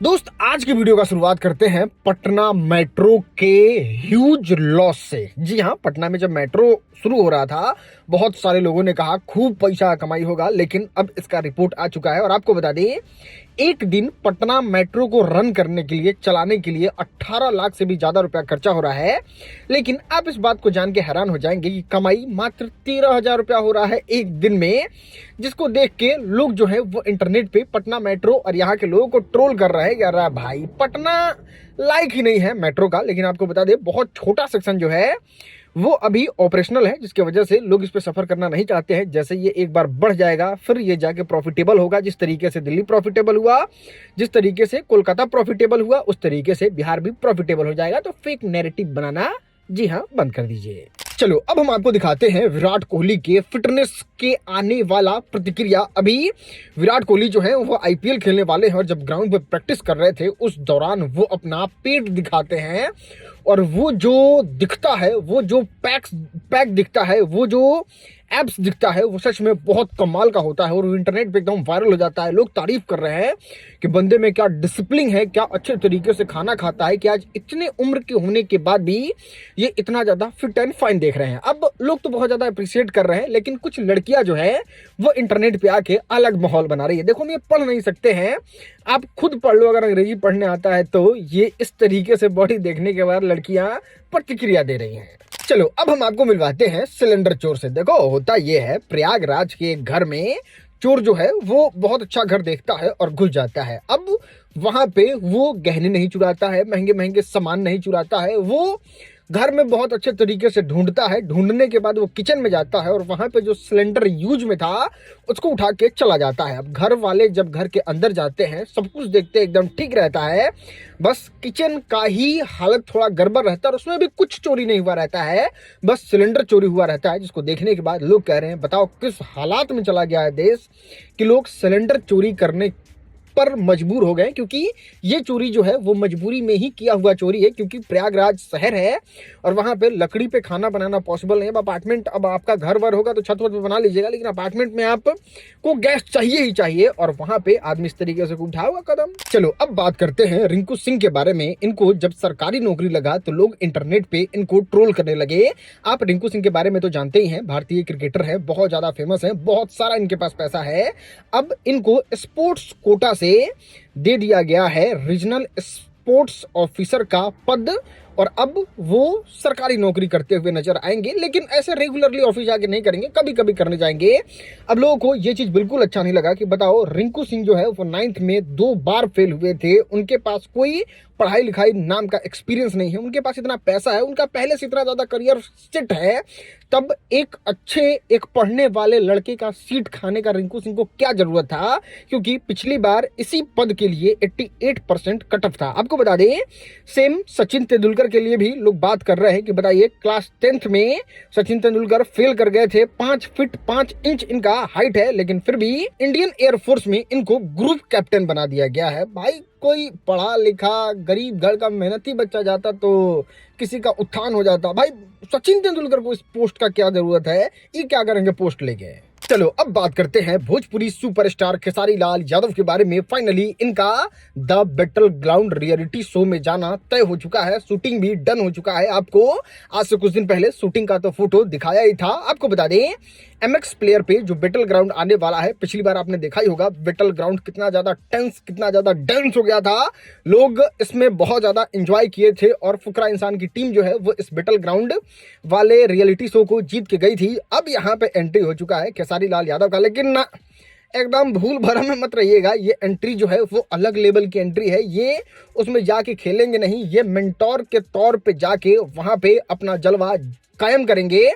दोस्त आज की वीडियो का शुरुआत करते हैं पटना मेट्रो के ह्यूज लॉस से। जी हाँ, पटना में जब मेट्रो शुरू हो रहा था बहुत सारे लोगों ने कहा खूब पैसा कमाई होगा, लेकिन अब इसका रिपोर्ट आ चुका है। और आपको बता दें, एक दिन पटना मेट्रो को रन करने के लिए, चलाने के लिए 18 लाख से भी ज्यादा रुपया खर्चा हो रहा है। लेकिन आप इस बात को जान के हैरान हो जाएंगे कि कमाई मात्र 13,000 रुपया हो रहा है एक दिन में, जिसको देख के लोग जो है वो इंटरनेट पे पटना मेट्रो और यहाँ के लोगों को ट्रोल कर रहे हैं। यार भाई, पटना लायक ही नहीं है मेट्रो का। लेकिन आपको बता दें, बहुत छोटा सेक्शन जो है वो अभी ऑपरेशनल है, जिसकी वजह से लोग इस पे सफर करना नहीं चाहते हैं। जैसे ये एक बार बढ़ जाएगा फिर ये जाके प्रॉफिटेबल होगा। जिस तरीके से दिल्ली प्रॉफिटेबल हुआ, जिस तरीके से कोलकाता प्रॉफिटेबल हुआ, उस तरीके से बिहार भी प्रॉफिटेबल हो जाएगा। तो फेक नैरेटिव बनाना जी हाँ बंद कर दीजिए। चलो अब हम आपको दिखाते हैं विराट कोहली के फिटनेस के आने वाला प्रतिक्रिया। अभी विराट कोहली जो है वो आईपीएल खेलने वाले हैं और जब ग्राउंड पे प्रैक्टिस कर रहे थे उस दौरान वो अपना पेट दिखाते हैं। और वो जो दिखता है, वो जो पैक दिखता है, वो जो एप्स दिखता है, वो सच में बहुत कमाल का होता है और इंटरनेट पे एकदम वायरल हो जाता है। लोग तारीफ कर रहे हैं कि बंदे में क्या डिसिप्लिन है, क्या अच्छे तरीके से खाना खाता है, कि आज इतने उम्र के होने के बाद भी ये इतना ज्यादा फिट एंड फाइन देख रहे हैं। अब लोग तो बहुत ज्यादा अप्रिशिएट कर रहे हैं, लेकिन कुछ लड़कियां जो है वो इंटरनेट पे आके अलग माहौल बना रही है। देखो, हम ये पढ़ नहीं सकते हैं, आप खुद पढ़ लो अगर अंग्रेजी पढ़ने आता है तो। ये इस तरीके से बॉडी देखने के बाद लड़कियां प्रतिक्रिया दे रही हैं। चलो अब हम आपको मिलवाते हैं सिलेंडर चोर से। देखो, होता ये है, प्रयागराज के एक घर में चोर जो है वो बहुत अच्छा घर देखता है और घुस जाता है। अब वहां पे वो गहने नहीं चुराता है, महंगे महंगे सामान नहीं चुराता है, वो घर में बहुत अच्छे तरीके से ढूंढता है। ढूंढने के बाद वो किचन में जाता है और वहां पे जो सिलेंडर यूज में था उसको उठा के चला जाता है। अब घर वाले जब घर के अंदर जाते हैं, सब कुछ देखते एकदम ठीक रहता है, बस किचन का ही हालत थोड़ा गड़बड़ रहता है और उसमें भी कुछ चोरी नहीं हुआ रहता है, बस सिलेंडर चोरी हुआ रहता है। जिसको देखने के बाद लोग कह रहे हैं, बताओ किस हालात में चला गया है देश कि लोग सिलेंडर चोरी करने पर मजबूर हो गए। क्योंकि ये चोरी जो है वो मजबूरी में ही किया हुआ चोरी है, क्योंकि प्रयागराज शहर है और वहां पे लकड़ी पे खाना बनाना पॉसिबल नहीं है। अपार्टमेंट, अब आपका घर वर होगा तो छत वत पे बना लीजिएगा, लेकिन अपार्टमेंट में आपको गैस चाहिए ही चाहिए और वहां पे आदमी इस तरीके से उठाओगा कदम। चलो अब बात करते हैं रिंकू सिंह के बारे में। इनको जब सरकारी नौकरी लगा तो लोग इंटरनेट पे इनको ट्रोल करने लगे। आप रिंकू सिंह के बारे में तो जानते ही हैं, भारतीय क्रिकेटर है, बहुत ज्यादा फेमस है, बहुत सारा इनके पास पैसा है। अब इनको स्पोर्ट्स कोटा से दे दिया गया है रीजनल स्पोर्ट्स ऑफिसर का पद और अब वो सरकारी नौकरी करते हुए नजर आएंगे। लेकिन ऐसे रेगुलरली ऑफिस जाके नहीं करेंगे, कभी कभी करने जाएंगे। अब लोगों को ये चीज बिल्कुल अच्छा नहीं लगा कि बताओ, रिंकू सिंह जो है वो 9th में 2 बार फेल हुए थे, उनके पास कोई पढ़ाई लिखाई नाम का एक्सपीरियंस नहीं है, उनके पास इतना पैसा है, उनका पहले से इतना ज्यादा करियर सेट है, तब एक अच्छे, एक पढ़ने वाले लड़के का सीट खाने का रिंकू सिंह को क्या जरूरत था? क्योंकि पिछली बार इसी पद के लिए 88% कट ऑफ था। आपको बता दें, सेम सचिन तेंदुलकर के लिए भी लोग बात कर रहे हैं कि बताइए, क्लास 10th में सचिन तेंदुलकर फेल कर गए थे, 5 फीट 5 इंच इनका हाइट है, लेकिन फिर भी इंडियन एयरफोर्स में इनको ग्रुप कैप्टन बना दिया गया है। भाई, कोई पढ़ा लिखा गरीब घर का मेहनती बच्चा जाता तो किसी का उत्थान हो जाता। भाई, सचिन तेंदुलकर को इस पोस्ट का क्या जरूरत है? ये क्या करेंगे पोस्ट लेके? चलो अब बात करते हैं भोजपुरी सुपरस्टार खेसारी लाल यादव के बारे में। फाइनली इनका the battle ground reality show में जाना तय हो चुका है, शूटिंग भी डन हो चुका है। आपको आज से कुछ दिन पहले शूटिंग का तो फोटो दिखाया ही था। आपको बता दें, एमएक्स प्लेयर पे जो बैटल ग्राउंड आने वाला है, पिछली बार आपने देखा ही होगा बैटल ग्राउंड कितना ज्यादा टेंस, कितना ज्यादा डेंस हो गया था। लोग इसमें बहुत ज्यादा एंजॉय किए थे और फुकरा इंसान की टीम जो है वो इस बैटल ग्राउंड वाले रियलिटी शो को जीत के गई थी। अब यहाँ पे एंट्री हो चुका है खेसारी लाल यादव का, लेकिन ना, एकदम भूल भरम में मत रहिएगा। ये एंट्री जो है वो अलग लेवल की एंट्री है। ये उसमें जाके खेलेंगे नहीं, ये मेंटोर के तौर पे जाके वहां पे अपना जलवा कायम करेंगे।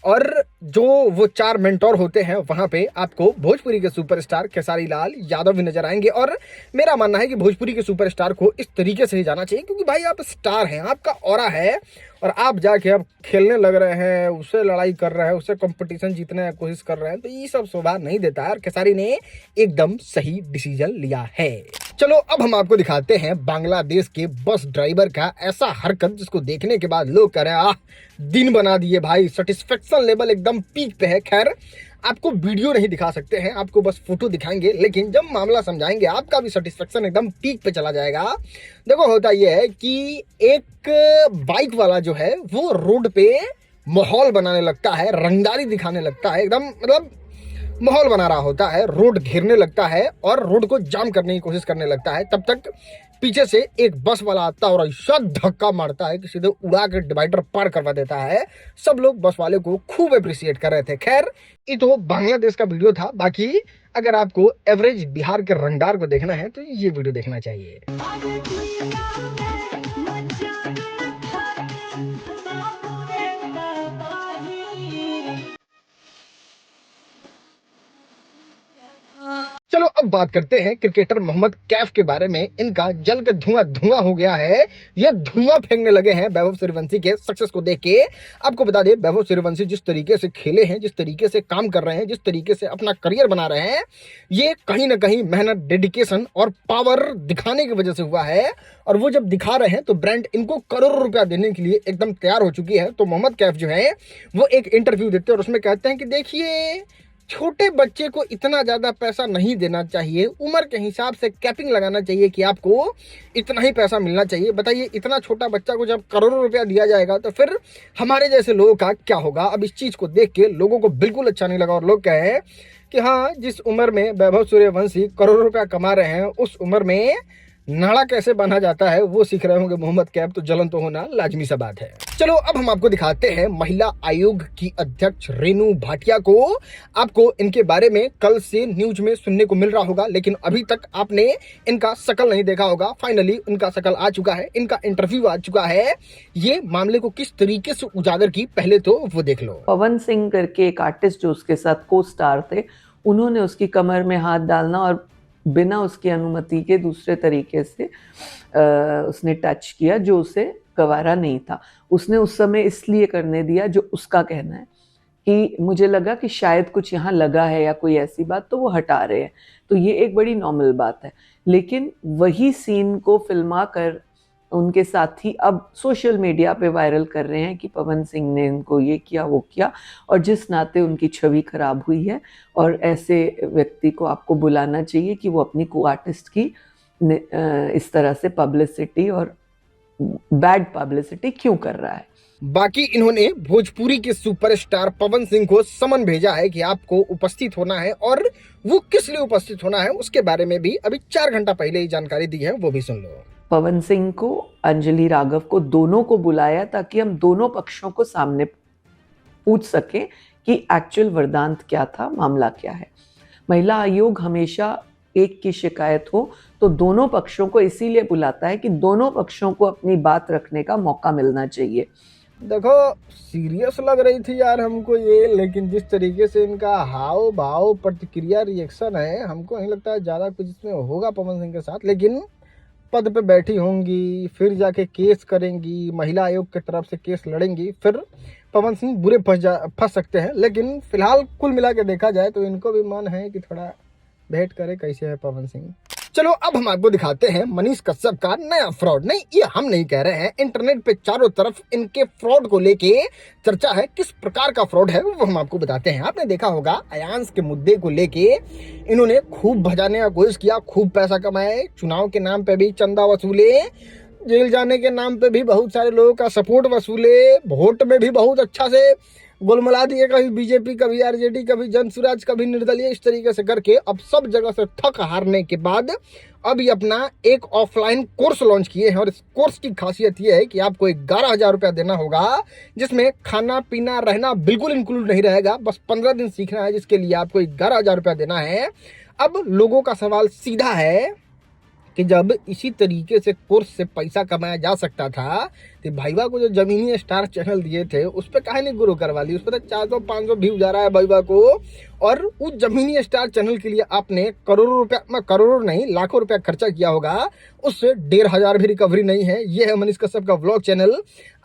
और जो वो 4 मेंटोर होते हैं वहां पे आपको भोजपुरी के सुपरस्टार खेसारी लाल यादव भी नजर आएंगे। और मेरा मानना है कि भोजपुरी के सुपरस्टार को इस तरीके से ही जाना चाहिए, क्योंकि भाई आप स्टार हैं, आपका ऑरा है और आप जाके अब खेलने लग रहे हैं, उससे लड़ाई कर रहे हैं, उससे कंपटीशन जीतने की कोशिश कर रहे हैं, तो ये सब शोभा नहीं देता है। और खेसारी ने एकदम सही डिसीजन लिया है। चलो अब हम आपको दिखाते हैं बांग्लादेश के बस ड्राइवर का ऐसा हरकत जिसको देखने के बाद लोग कह रहे हैं, दिन बना दिए भाई, सेटिस्फेक्शन लेवल एकदम पीक पे है। खैर, आपको वीडियो नहीं दिखा सकते हैं, आपको बस फोटो दिखाएंगे, लेकिन जब मामला समझाएंगे आपका भी सेटिस्फेक्शन एकदम पीक पे चला जाएगा। देखो होता यह है कि एक बाइक वाला जो है वो रोड पे माहौल बनाने लगता है, रंगदारी दिखाने लगता है, एकदम मतलब माहौल बना रहा होता है, रोड घेरने लगता है और रोड को जाम करने की कोशिश करने लगता है। तब तक पीछे से एक बस वाला आता है और ऐसा धक्का मारता है कि सीधे उड़ा के डिवाइडर पार करवा देता है। सब लोग बस वाले को खूब अप्रिशिएट कर रहे थे। खैर ये तो बांग्लादेश का वीडियो था, बाकी अगर आपको एवरेज बिहार के रंगदार को देखना है तो ये वीडियो देखना चाहिए। चलो अब बात करते हैं क्रिकेटर मोहम्मद कैफ के बारे में। इनका जल के धुआं धुआं हो गया है, ये धुआं फेंकने लगे हैं वैभव सूर्यवंशी के सक्सेस को देख के। आपको बता दें वैभव सूर्यवंशी जिस तरीके से खेले हैं, जिस तरीके से काम कर रहे हैं, जिस तरीके से अपना करियर बना रहे हैं, ये कहीं ना कहीं मेहनत, डेडिकेशन और पावर दिखाने की वजह से हुआ है। और वो जब दिखा रहे हैं तो ब्रांड इनको करोड़ों रुपया देने के लिए एकदम तैयार हो चुकी है। तो मोहम्मद कैफ जो है वो एक इंटरव्यू देते हैं और उसमें कहते हैं कि देखिए छोटे बच्चे को इतना ज्यादा पैसा नहीं देना चाहिए, उम्र के हिसाब से कैपिंग लगाना चाहिए कि आपको इतना ही पैसा मिलना चाहिए। बताइए इतना छोटा बच्चा को जब करोड़ों रुपया दिया जाएगा तो फिर हमारे जैसे लोगों का क्या होगा। अब इस चीज को देख के लोगों को बिल्कुल अच्छा नहीं लगा और लोग कहे कि हाँ जिस उम्र में वैभव सूर्यवंशी करोड़ों रुपया कमा रहे हैं उस उम्र में नाड़ा कैसे बना जाता है वो सीख रहे होंगे मोहम्मद कैफ, तो जलन तो होना लाजमी सा बात है। चलो अब हम आपको दिखाते हैं महिला आयोग की अध्यक्ष रेणु भाटिया को। आपको इनके बारे में कल से न्यूज में सुनने को मिल रहा होगा, लेकिन अभी तक आपने इनका शकल नहीं देखा होगा। फाइनली उनका शकल आ चुका है, इनका इंटरव्यू आ चुका है। ये मामले को किस तरीके से उजागर की पहले तो वो देख लो। पवन सिंह करके एक आर्टिस्ट जो उसके साथ को स्टार थे, उन्होंने उसकी कमर में हाथ डालना और बिना उसकी अनुमति के दूसरे तरीके से उसने टच किया जो उसे गवारा नहीं था। उसने उस समय इसलिए करने दिया जो उसका कहना है कि मुझे लगा कि शायद कुछ यहाँ लगा है या कोई ऐसी बात, तो वो हटा रहे हैं। तो ये एक बड़ी नॉर्मल बात है। लेकिन वही सीन को फिल्मा कर उनके साथी अब सोशल मीडिया पे वायरल कर रहे हैं कि पवन सिंह ने इनको ये किया वो किया, और जिस नाते उनकी छवि खराब हुई है। और ऐसे व्यक्ति को आपको बुलाना चाहिए कि वो अपनी को आर्टिस्ट की इस तरह से पब्लिसिटी और बैड पब्लिसिटी क्यों कर रहा है। बाकी इन्होंने भोजपुरी के सुपरस्टार पवन सिंह को समन भेजा है कि आपको उपस्थित होना है, और वो किस लिए उपस्थित होना है उसके बारे में भी अभी 4 घंटा पहले ही जानकारी दी है, वो भी सुन लो। पवन सिंह को, अंजलि राघव को, दोनों को बुलाया ताकि हम दोनों पक्षों को सामने पूछ सकें कि एक्चुअल वरदांत क्या था, मामला क्या है। महिला आयोग हमेशा एक की शिकायत हो तो दोनों पक्षों को इसीलिए बुलाता है कि दोनों पक्षों को अपनी बात रखने का मौका मिलना चाहिए। देखो सीरियस लग रही थी यार हमको ये, लेकिन जिस तरीके से इनका हाव भाव, प्रतिक्रिया, रिएक्शन है, हमको नहीं लगता है ज्यादा कुछ इसमें होगा पवन सिंह के साथ। लेकिन पद पे बैठी होंगी, फिर जाके केस करेंगी, महिला आयोग की तरफ से केस लड़ेंगी, फिर पवन सिंह बुरे फंस सकते हैं। लेकिन फिलहाल कुल मिला के देखा जाए तो इनको भी मन है कि थोड़ा भेंट करे कैसे है पवन सिंह। चलो अब हम आपको दिखाते हैं मनीष कश्यप का नया फ्रॉड। नहीं ये हम नहीं कह रहे हैं, इंटरनेट पे चारों तरफ इनके फ्रॉड को लेके चर्चा है। किस प्रकार का फ्रॉड है वो हम आपको बताते हैं। आपने देखा होगा अयांश के मुद्दे को लेके इन्होंने खूब भजाने का कोशिश किया, खूब पैसा कमाए, चुनाव के नाम पे भी चंदा वसूले, जेल जाने के नाम पे भी बहुत सारे लोगों का सपोर्ट वसूले, वोट में भी बहुत अच्छा से गोलमला दिए, कभी बीजेपी, कभी आरजेडी, कभी जनसुराज, कभी निर्दलीय, इस तरीके से करके अब सब जगह से थक हारने के बाद अब ये अपना एक ऑफलाइन कोर्स लॉन्च किए हैं। और इस कोर्स की खासियत ये है कि आपको 11,000 रुपया देना होगा, जिसमें खाना पीना रहना बिल्कुल इंक्लूड नहीं रहेगा। बस 15 दिन सीखना है, जिसके लिए आपको 11,000 रुपया देना है। अब लोगों का सवाल सीधा है कि जब इसी तरीके से कोर्स से पैसा कमाया जा सकता था तो भाईवा को जो जमीनी स्टार चैनल दिए थे उस पर काहे नहीं गुरु करवा ली। उस पर 400-500 व्यू जा रहा है भाईवा को, और उस जमीनी स्टार चैनल के लिए आपने करोड़ों रुपया, करोड़ों नहीं लाखों रुपया खर्चा किया होगा, उससे 1,500 भी रिकवरी नहीं है। ये है मनीष कश्यप का व्लॉग चैनल।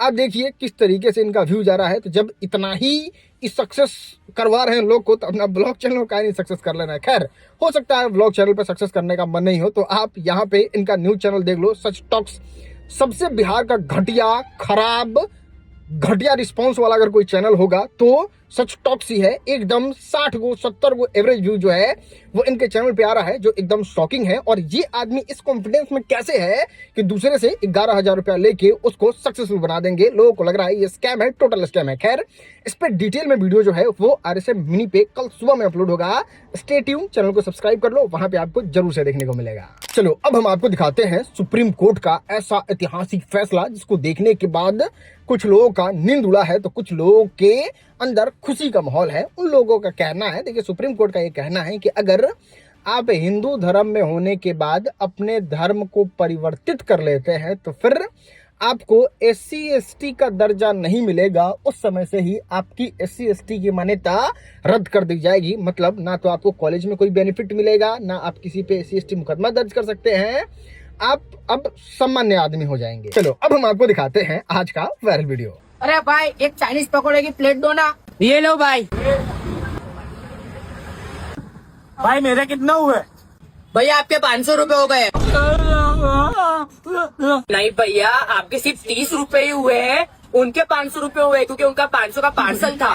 आप देखिए किस तरीके से इनका व्यू जा रहा है। तो जब इतना ही सक्सेस करवा रहे हैं लोग को, तो अपना ब्लॉग चैनल का नहीं सक्सेस कर लेना है। खैर हो सकता है ब्लॉग चैनल पे सक्सेस करने का मन नहीं हो, तो आप यहाँ पे इनका न्यूज चैनल देख लो, सच टॉक्स। सबसे बिहार का घटिया, खराब, घटिया रिस्पॉन्स वाला अगर कोई चैनल होगा तो सच टॉक्सी है, एकदम 60 गो 70 गो एवरेज व्यू जो है वो इनके चैनल पे आ रहा है, जो एकदम शॉकिंग है। और ये आदमी इस कॉन्फिडेंस में कैसे है कि दूसरे से 11,000 रुपया लेके उसको सक्सेसफुल बना देंगे। लोगों को लग रहा है ये स्कैम है, टोटल स्कैम है। खैर, इस पे डिटेल में वीडियो जो है वो RSM मिनी पे कल सुबह में अपलोड होगा। स्टे ट्यून, चैनल को सब्सक्राइब कर लो, वहां पे आपको जरूर से देखने को मिलेगा। चलो अब हम आपको दिखाते हैं सुप्रीम कोर्ट का ऐसा ऐतिहासिक फैसला जिसको देखने के बाद कुछ लोगों का नींद उड़ा है तो कुछ लोगों के अंदर खुशी का माहौल है। उन लोगों का कहना है, देखिए सुप्रीम कोर्ट का ये कहना है कि अगर आप हिंदू धर्म में होने के बाद अपने धर्म को परिवर्तित कर लेते हैं तो फिर आपको SC ST का दर्जा नहीं मिलेगा। उस समय से ही आपकी SC ST की मान्यता रद्द कर दी जाएगी। मतलब ना तो आपको कॉलेज में कोई बेनिफिट मिलेगा, ना आप किसी पे SC ST मुकदमा दर्ज कर सकते हैं, आप अब सामान्य आदमी हो जाएंगे। चलो अब हम आपको दिखाते हैं आज का वायरल वीडियो। अरे भाई एक चाइनीज पकौड़े की प्लेट दो ना। ये लो भाई। भाई मेरे कितने हुए? भैया आपके 500 रुपए हो गए। नहीं भैया आपके सिर्फ 30 रुपए ही हुए हैं, उनके 500 रुपए हुए क्योंकि उनका 500 का पार्सल था।